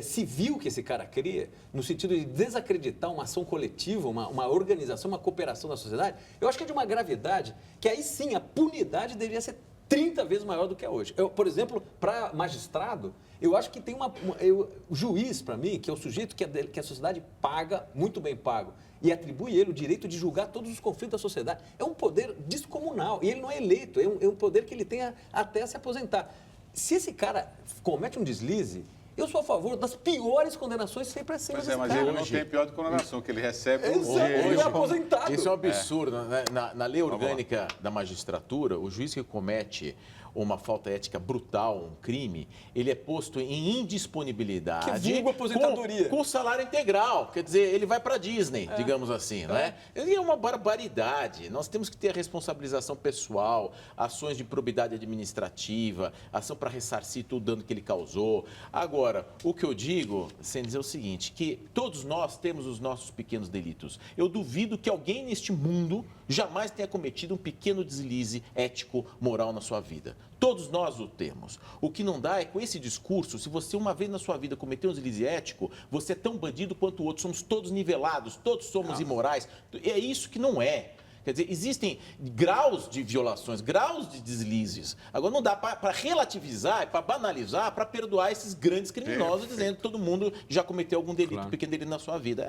civil que esse cara cria, no sentido de desacreditar uma ação coletiva, uma organização, uma cooperação da sociedade, eu acho que é de uma gravidade que aí sim a punidade deveria ser 30 vezes maior do que é hoje. Por exemplo, para magistrado, eu acho que tem o juiz, para mim, que é o sujeito que a sociedade paga, muito bem pago, e atribui ele o direito de julgar todos os conflitos da sociedade. É um poder descomunal, e ele não é eleito, é um poder que ele tem até se aposentar. Se esse cara comete um deslize, eu sou a favor das piores condenações sempre acima desse cara.
Mas ele não tem pior de condenação, que ele recebe
ele é aposentado.
Isso é um absurdo. Na lei orgânica da magistratura, o juiz que comete uma falta ética brutal, um crime, ele é posto em indisponibilidade.
Que vulgo aposentadoria.
Com salário integral. Quer dizer, ele vai para a Disney, digamos assim, não é? Ele é uma barbaridade. Nós temos que ter a responsabilização pessoal, ações de probidade administrativa, ação para ressarcir todo o dano que ele causou. Agora, o que eu digo, sem dizer o seguinte, que todos nós temos os nossos pequenos delitos. Eu duvido que alguém neste mundo jamais tenha cometido um pequeno deslize ético, moral na sua vida. Todos nós o temos. O que não dá é com esse discurso, se você uma vez na sua vida cometeu um deslize ético, você é tão bandido quanto o outro. Somos todos nivelados, todos somos imorais. É isso que não é. Quer dizer, existem graus de violações, graus de deslizes. Agora, não dá para relativizar, para banalizar, para perdoar esses grandes criminosos, dizendo que todo mundo já cometeu algum delito, pequeno delito na sua vida.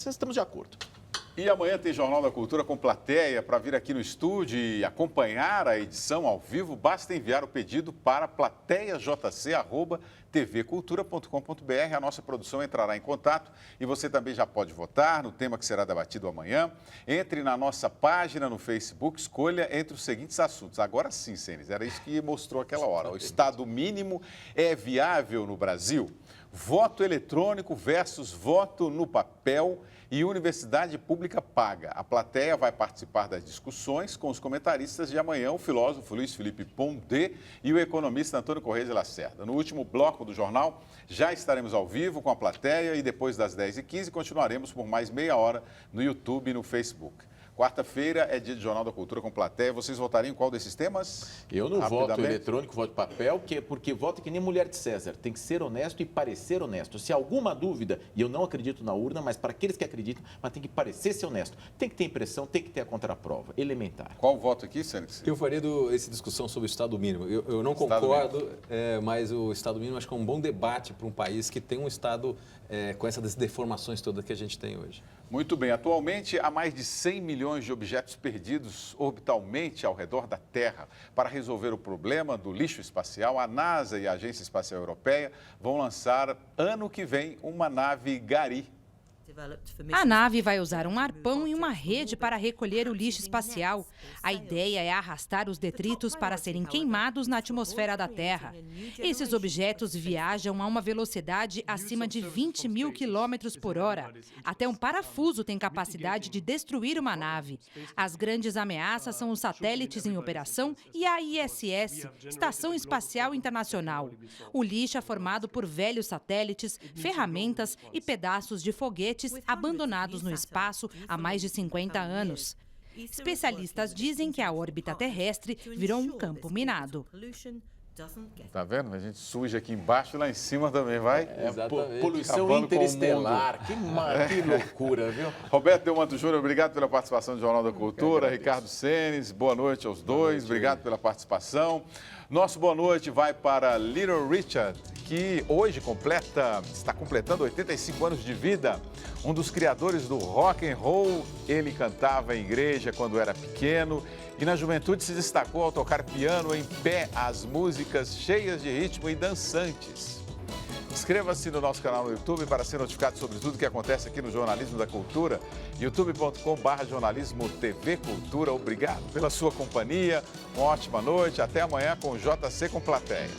Estamos de acordo.
E amanhã tem Jornal da Cultura com plateia para vir aqui no estúdio e acompanhar a edição ao vivo. Basta enviar o pedido para plateiajc@tvcultura.com.br. A nossa produção entrará em contato e você também já pode votar no tema que será debatido amanhã. Entre na nossa página no Facebook, escolha entre os seguintes assuntos. Agora sim, Senes, era isso que mostrou aquela hora. O Estado mínimo é viável no Brasil? Voto eletrônico versus voto no papel e universidade pública paga. A plateia vai participar das discussões com os comentaristas de amanhã, o filósofo Luiz Felipe Pondé e o economista Antônio Corrêa de Lacerda. No último bloco do jornal, já estaremos ao vivo com a plateia e depois das 10h15 continuaremos por mais meia hora no YouTube e no Facebook. Quarta-feira é dia de Jornal da Cultura com plateia. Vocês votariam em qual desses temas?
Eu não voto eletrônico, voto papel, porque voto que nem mulher de César. Tem que ser honesto e parecer honesto. Se há alguma dúvida, e eu não acredito na urna, mas para aqueles que acreditam, mas tem que parecer ser honesto. Tem que ter impressão, tem que ter a contraprova. Elementar.
Qual voto aqui, Sênex?
Eu faria essa discussão sobre o Estado mínimo. Eu não concordo, mas o Estado mínimo acho que é um bom debate para um país que tem um Estado com essas deformações todas que a gente tem hoje.
Muito bem. Atualmente, há mais de 100 milhões de objetos perdidos orbitalmente ao redor da Terra. Para resolver o problema do lixo espacial, a NASA e a Agência Espacial Europeia vão lançar ano que vem uma nave Gari.
A nave vai usar um arpão e uma rede para recolher o lixo espacial. A ideia é arrastar os detritos para serem queimados na atmosfera da Terra. Esses objetos viajam a uma velocidade acima de 20 mil quilômetros por hora. Até um parafuso tem capacidade de destruir uma nave. As grandes ameaças são os satélites em operação e a ISS, Estação Espacial Internacional. O lixo é formado por velhos satélites, ferramentas e pedaços de foguetes abandonados no espaço há mais de 50 anos. Especialistas dizem que a órbita terrestre virou um campo minado.
Tá vendo? A gente suja aqui embaixo e lá em cima também, vai?
Poluição
acabando
interestelar.
com o mundo.
Que loucura, viu?
Roberto Delmanto Júnior, obrigado pela participação no Jornal da Cultura. Ricardo Senes, boa noite aos dois. Obrigado pela participação. Nosso boa noite vai para Little Richard, que hoje está completando 85 anos de vida. Um dos criadores do rock and roll, ele cantava em igreja quando era pequeno e na juventude se destacou ao tocar piano em pé, as músicas cheias de ritmo e dançantes. Inscreva-se no nosso canal no YouTube para ser notificado sobre tudo que acontece aqui no Jornalismo da Cultura, youtube.com/jornalismo TV Cultura. Obrigado pela sua companhia, uma ótima noite, até amanhã com o JC com Plateia.